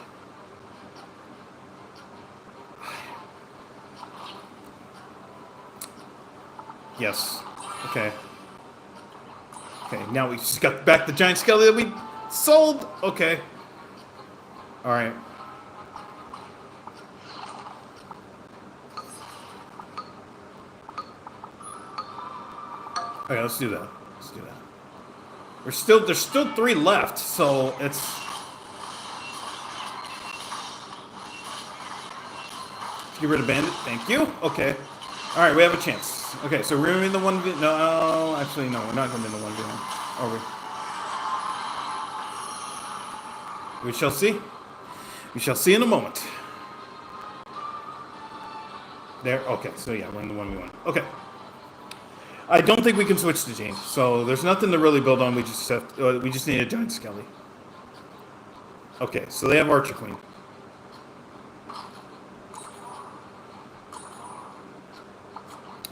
Yes. Okay, now we just got back the Giant Skelly that we sold. Okay. Alright. Okay, let's do that. There's still 3 left, so it's. Get rid of Bandit. Thank you. Okay. All right, we have a chance. Okay, so we're gonna be in the 1v. No, actually, no, we're not gonna be in the 1v1. Are we? We shall see. We shall see in a moment. There. Okay, so yeah, we're in the 1v1. Okay. I don't think we can switch to James, so there's nothing to really build on. We just need a Giant Skelly. Okay, so they have Archer Queen.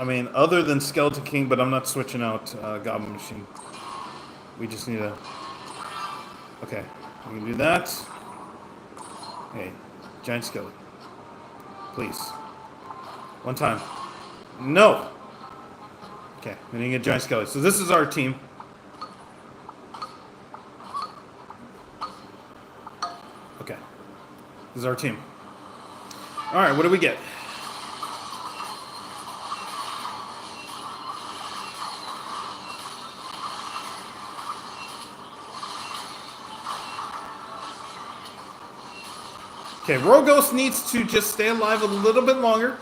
I mean, other than Skeleton King, but I'm not switching out Goblin Machine. We just need a... Okay, we can do that. Okay, Giant Skeleton. Please. One time. No! Okay, we need to get Giant Skeleton. So this is our team. Okay. This is our team. Alright, what do we get? Okay, Rogos needs to just stay alive a little bit longer.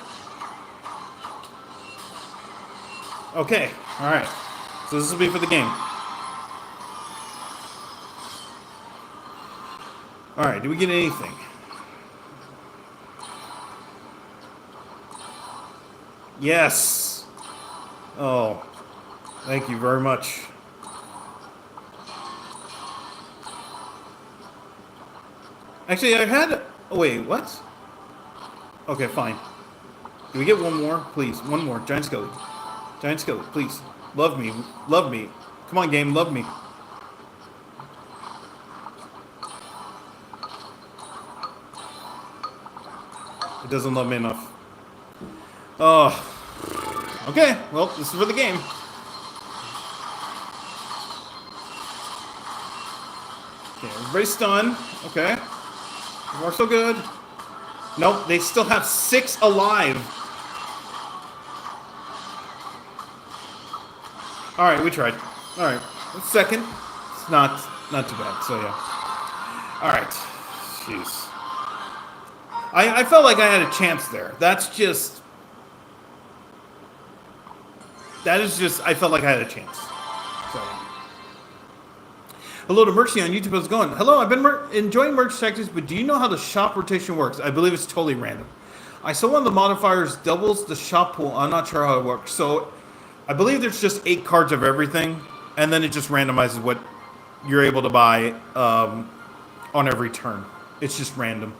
Okay, alright. So this will be for the game. Alright, do we get anything? Yes! Oh, thank you very much. Actually, I've had... Oh, wait, what? Okay, fine. Can we get one more? Please, one more. Giant Skeleton. Giant Skeleton, please. Love me. Love me. Come on, game, love me. It doesn't love me enough. Oh. Okay, well, this is for the game. Okay, everybody's stunned. Okay. We're so good. Nope, they still have 6 alive. Alright, we tried. Alright. Second. It's not too bad, so yeah. Alright. Jeez. I felt like I had a chance there. That is just, I felt like I had a chance. So. Hello to Mercy on YouTube. How's it going? Hello, I've been enjoying merge tactics, but do you know how the shop rotation works? I believe it's totally random. I saw one of the modifiers doubles the shop pool. I'm not sure how it works. So I believe there's just 8 cards of everything, and then it just randomizes what you're able to buy on every turn. It's just random.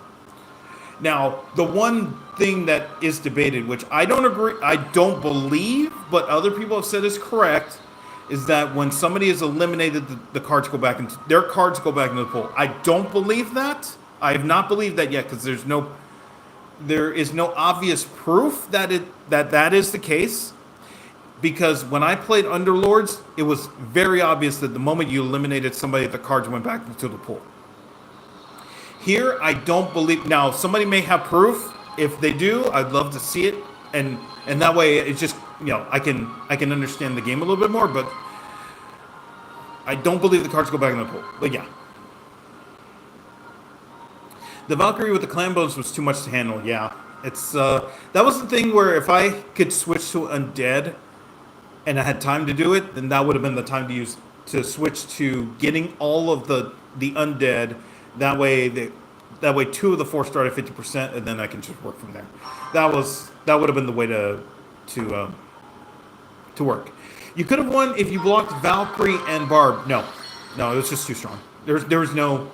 Now, the one thing that is debated, which I don't agree, I don't believe, but other people have said is correct, is that when somebody is eliminated, the cards go back into their cards go back into the pool. I don't believe that. I have not believed that yet because there is no obvious proof that that is the case. Because when I played Underlords, it was very obvious that the moment you eliminated somebody, the cards went back into the pool. Here, I don't believe. Now, somebody may have proof. If they do, I'd love to see it, and that way, it's just, you know, I can understand the game a little bit more. But I don't believe the cards go back in the pool. But yeah, the Valkyrie with the clan bones was too much to handle. Yeah, it's that was the thing where if I could switch to undead, and I had time to do it, then that would have been the time to switch to getting all of the undead. That way 2 of the 4 start at 50%, and then I can just work from there. That would have been the way to work. You could have won if you blocked Valkyrie and Barb. No, it was just too strong. There was no.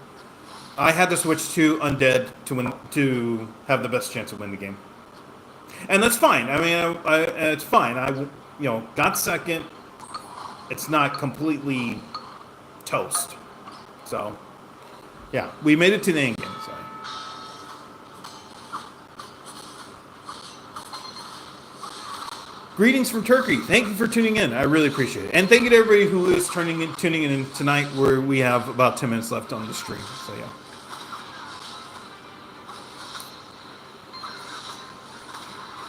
I had to switch to undead to have the best chance of winning the game, and that's fine. I mean, it's fine. I got second. It's not completely toast. So. Yeah, we made it to the end game. Sorry. Greetings from Turkey. Thank you for tuning in. I really appreciate it. And thank you to everybody who is tuning in tonight, where we have about 10 minutes left on the stream. So, yeah.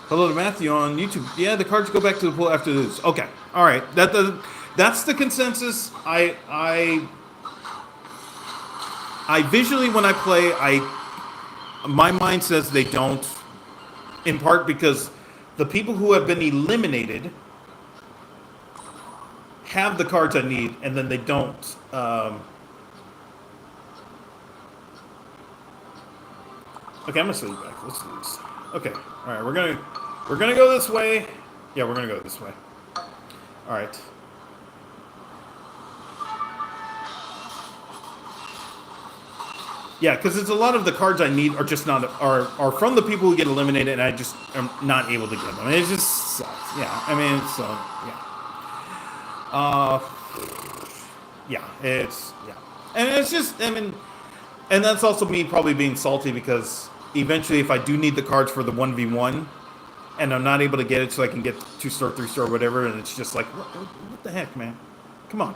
Hello to Matthew on YouTube. Yeah, the cards go back to the pool after this. Okay. All right. That's the consensus. I visually, when I play, my mind says they don't, in part because the people who have been eliminated have the cards I need, and then they don't. Okay, I'm gonna send you back. Let's do this. Okay, all right, we're gonna go this way. Yeah, we're gonna go this way. All right. Yeah, because it's a lot of the cards I need are just not are from the people who get eliminated, and I just am not able to get them. It just sucks. Yeah, I mean, it's yeah, it's and it's just I mean, and that's also me probably being salty because eventually, if I do need the cards for the 1v1, and I'm not able to get it, so I can get 2-star, 3-star, whatever, and it's just like, what the heck, man? Come on.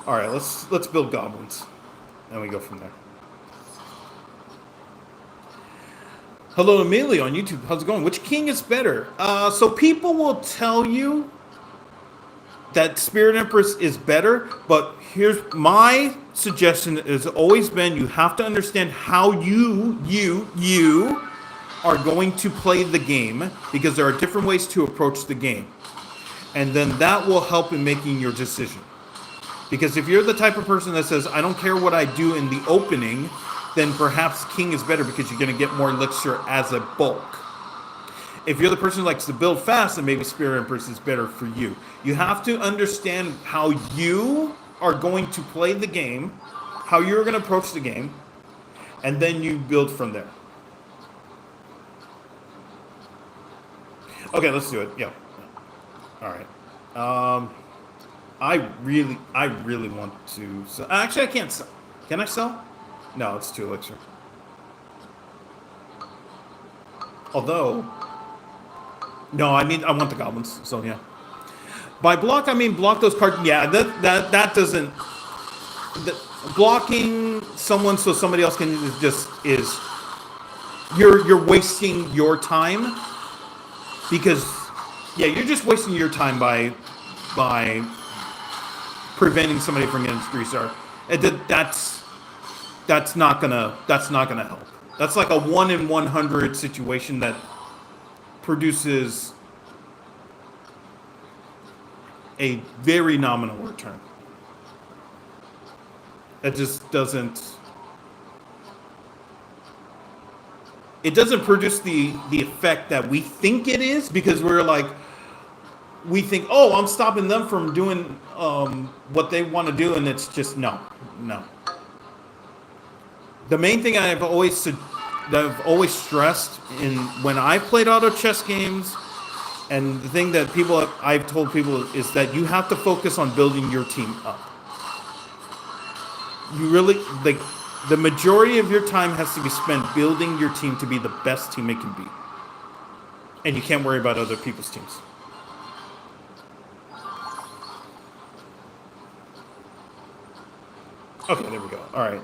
All right, let's build goblins. And we go from there. Hello, Amelia on YouTube. How's it going? Which king is better? So people will tell you that Spirit Empress is better, but here's my suggestion has always been you have to understand how you are going to play the game because there are different ways to approach the game. And then that will help in making your decision. Because if you're the type of person that says, I don't care what I do in the opening, then perhaps King is better because you're going to get more elixir as a bulk. If you're the person who likes to build fast, then maybe Spirit Empress is better for you. You have to understand how you are going to play the game, how you're going to approach the game, and then you build from there. Okay, let's do it. Yeah. All right. I really want to sell. Actually, I can't sell. Can I sell? No, it's 2 elixir. Although, no, I want the goblins. So yeah. By block, I mean block those cards. Yeah, that doesn't. Blocking someone so somebody else can just is. You're wasting your time because yeah, you're just wasting your time by preventing somebody from getting 3-star. That's not gonna help. That's like a 1 in 100 situation that produces a very nominal return. It just doesn't. It doesn't produce the effect that we think it is because we're like. We think, oh, I'm stopping them from doing what they want to do, and it's just no. The main thing I've always stressed in when I've played auto chess games, and the thing that I've told people is that you have to focus on building your team up. You really the majority of your time has to be spent building your team to be the best team it can be, and you can't worry about other people's teams. Okay, there we go. All right.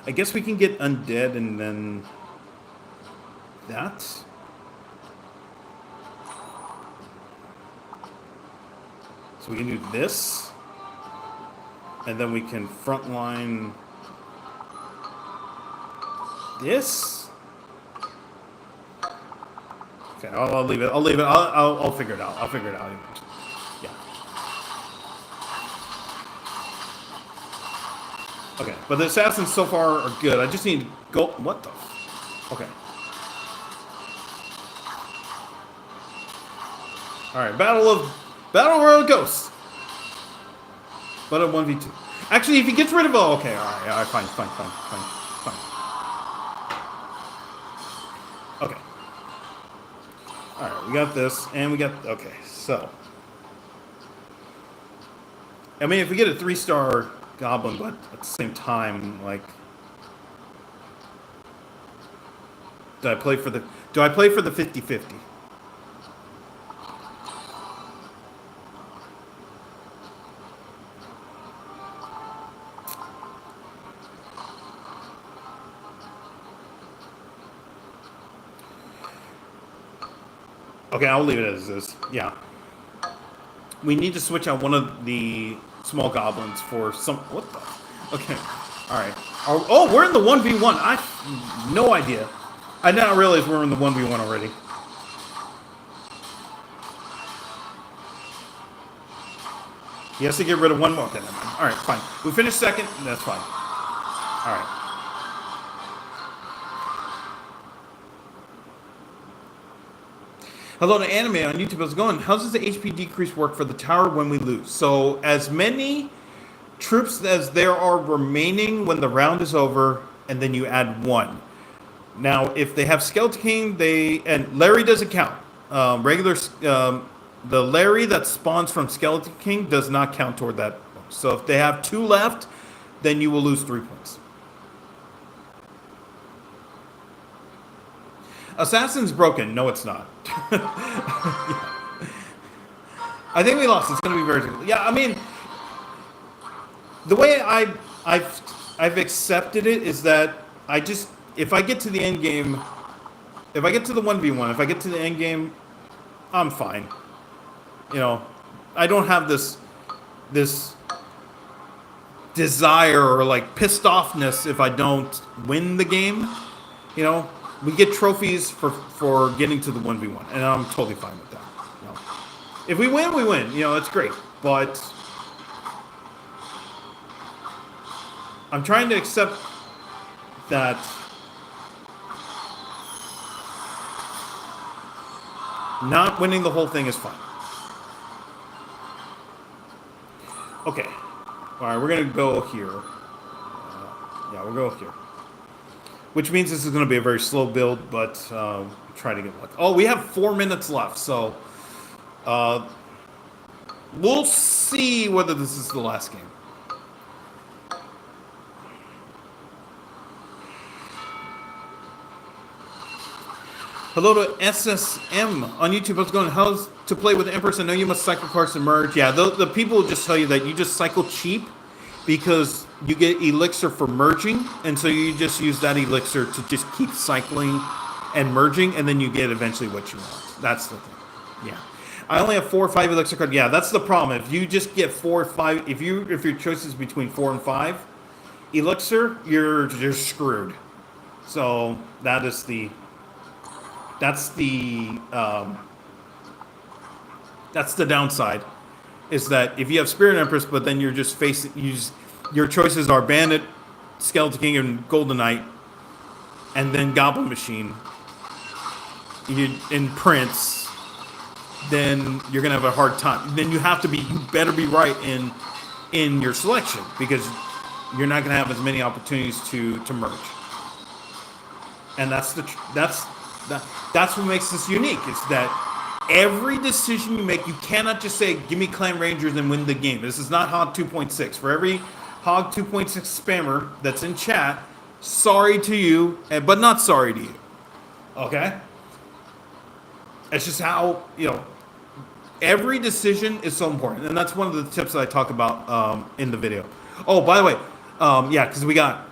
I guess we can get undead and then that. So we can do this, and then we can frontline this. Okay, I'll leave it. I'll figure it out. Yeah. Okay, but the assassins so far are good. I just need to go. What the? Okay. All right, Battle Royal Ghosts. But a 1v2. Actually, if he gets rid of okay, all right, fine. Okay. All right, we got this, and we got okay. So, I mean, if we get a 3-star goblin, but at the same time, like, do I play for the 50-50? Okay, I'll leave it as is. Yeah. We need to switch out one of the small goblins for some... What the... Okay. Alright. Oh, we're in the 1v1. I have no idea. I did not realize we're in the 1v1 already. He has to get rid of one more. Okay, alright, fine. We finished second. That's fine. Alright. Hello to Anime on YouTube. How's it going? How does the HP decrease work for the tower when we lose? So as many troops as there are remaining when the round is over, and then you add one. Now, if they have Skeleton King, and Larry doesn't count. The Larry that spawns from Skeleton King does not count toward that. So if they have 2 left, then you will lose 3 points. Assassin's broken. No, it's not. Yeah. I think we lost. It's going to be very difficult. Yeah, I mean, the way I've accepted it is that if I get to the end game, if I get to the 1v1, if I get to the end game, I'm fine. You know, I don't have this desire or like pissed offness if I don't win the game. You know, we get trophies for getting to the 1v1, and I'm totally fine with that. You know, if we win, we win. You know, that's great. But I'm trying to accept that not winning the whole thing is fine. Okay. All right, we're going to go here. Yeah, we'll go here. Which means this is going to be a very slow build, but try to get lucky. Oh, we have 4 minutes left, so we'll see whether this is the last game. Hello to SSM on YouTube. How's it going? How's to play with Empress? I know you must cycle cards to merge. Yeah, the people will just tell you that you just cycle cheap because you get elixir for merging, and so you just use that elixir to just keep cycling and merging, and then you get eventually what you want. That's the thing. Yeah. I only have 4 or 5 elixir cards. Yeah, that's the problem. If you just get 4 or 5, if your choice is between 4 and 5 elixir, you're screwed. So that's the downside, is that if you have Spirit Empress, but then you're just your choices are Bandit, Skeleton King, and Golden Knight, and then Goblin Machine, and Prince, then you're gonna have a hard time. Then you better be right in your selection, because you're not gonna have as many opportunities to merge. And that's what makes this unique. Is that every decision you make, you cannot just say, give me Clan Rangers and win the game. This is not Hog 2.6. For every Hog 2.6 spammer that's in chat, sorry to you, but not sorry to you. Okay? It's just how, every decision is so important. And that's one of the tips that I talk about in the video. Oh, by the way, yeah, because we got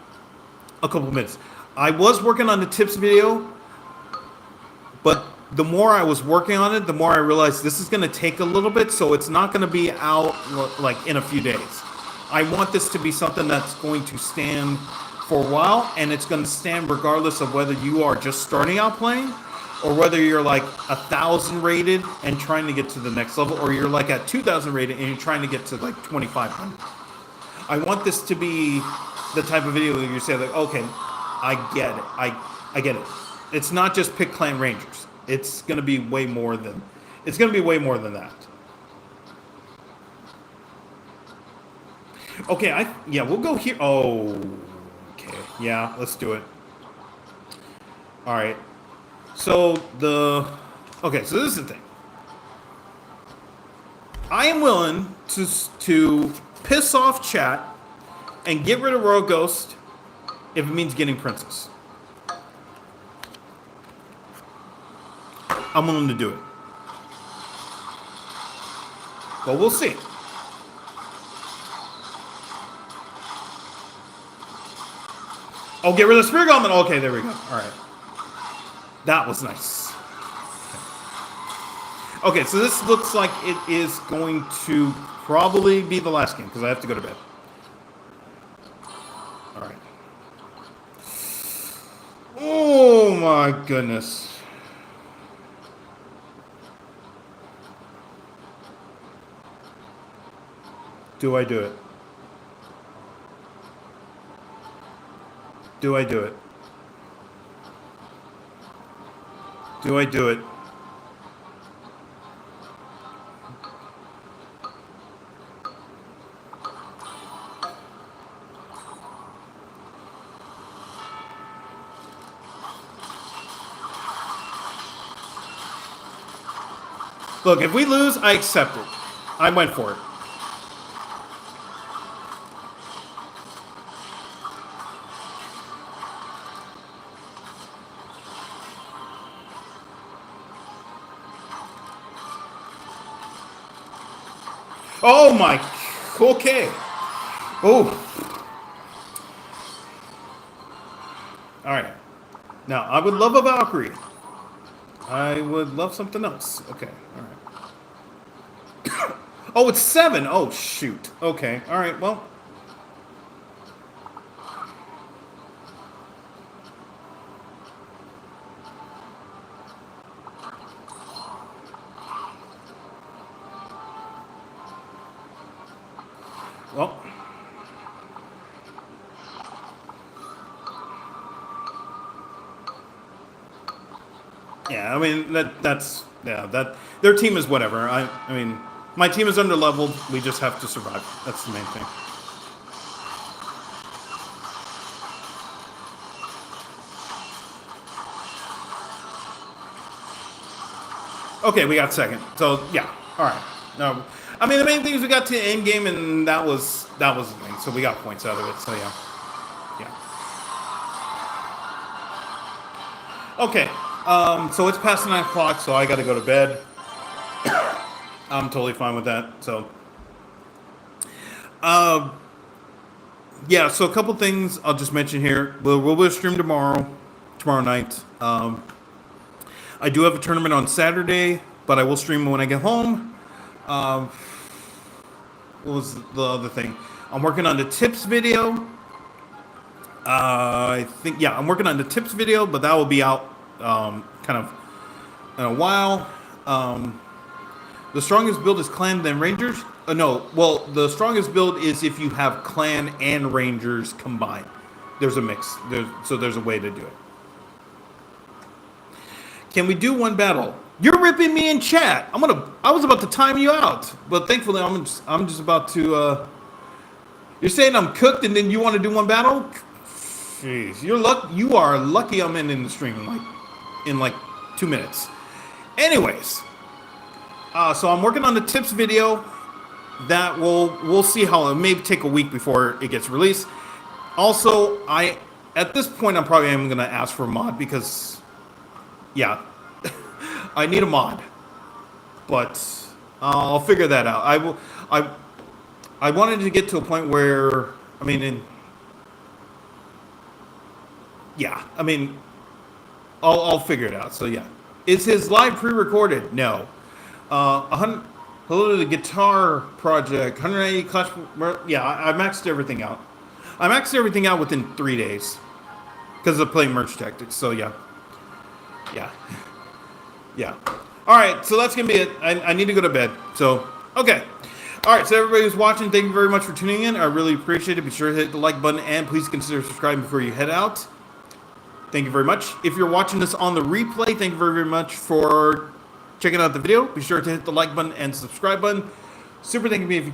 a couple minutes. I was working on the tips video, but the more I was working on it, the more I realized this is going to take a little bit, so it's not going to be out like in a few days. I want this to be something that's going to stand for a while, and it's going to stand regardless of whether you are just starting out playing, or whether you're like 1,000 rated and trying to get to the next level, or you're like at 2,000 rated and you're trying to get to like 2,500. I want this to be the type of video that you say like, okay, I get it. I get it. It's not just pick Clan Rangers. It's going to be way more than that. Okay, we'll go here. Oh, okay. Yeah, let's do it. All right. So this is the thing. I am willing to piss off chat and get rid of Royal Ghost if it means getting Princess. I'm willing to do it. But we'll see. Oh, get rid of the Spirit Goblin. Okay, there we go. All right. That was nice. Okay, so this looks like it is going to probably be the last game because I have to go to bed. All right. Oh my goodness. Do I do it? Do I do it? Do I do it? Look, if we lose, I accept it. I went for it. Oh my. Okay. Oh. All right. Now, I would love a Valkyrie. I would love something else. Okay. All right. Oh, it's 7. Oh, shoot. Okay. All right. Well. Well. Yeah, I mean that's that their team is whatever. I mean my team is underleveled. We just have to survive. That's the main thing. Okay, we got second. So yeah, all right. No, I mean the main thing is we got to end game and that was the thing. So we got points out of it. So yeah, yeah. Okay. So it's past 9 o'clock, so I got to go to bed. I'm totally fine with that. So, uh, yeah. So a couple things I'll just mention here. We'll be stream tomorrow night. I do have a tournament on Saturday, but I will stream when I get home. Um, what was the other thing? I'm working on the tips video. I think I'm working on the tips video, but that will be out kind of in a while. The strongest build is clan then rangers. No, well, the strongest build is if you have clan and rangers combined. There's a mix. There's a way to do it. Can we do one battle? You're ripping me in chat. I was about to time you out, but thankfully I'm just about to. You're saying I'm cooked, and then you want to do one battle? Jeez, you are lucky I'm in the stream in like 2 minutes. Anyways, so I'm working on the tips video. That we'll see how it may take a week before it gets released. Also, at this point I'm probably am gonna ask for a mod because, yeah, I need a mod, but I'll figure that out. I wanted to get to a point where I'll figure it out. So yeah, is his live pre-recorded? No. 100. Hello to the guitar project. 180 clash. Yeah, I maxed everything out. I maxed everything out within 3 days because of playing merge tactics. So yeah. All right, so that's gonna be it. I need to go to bed. So okay. All right, so everybody who's watching, thank you very much for tuning in. I really appreciate it. Be sure to hit the like button and please consider subscribing before you head out. Thank you very much. If you're watching this on the replay, thank you very, very much for checking out the video. Be sure to hit the like button and subscribe button. Super thank you if you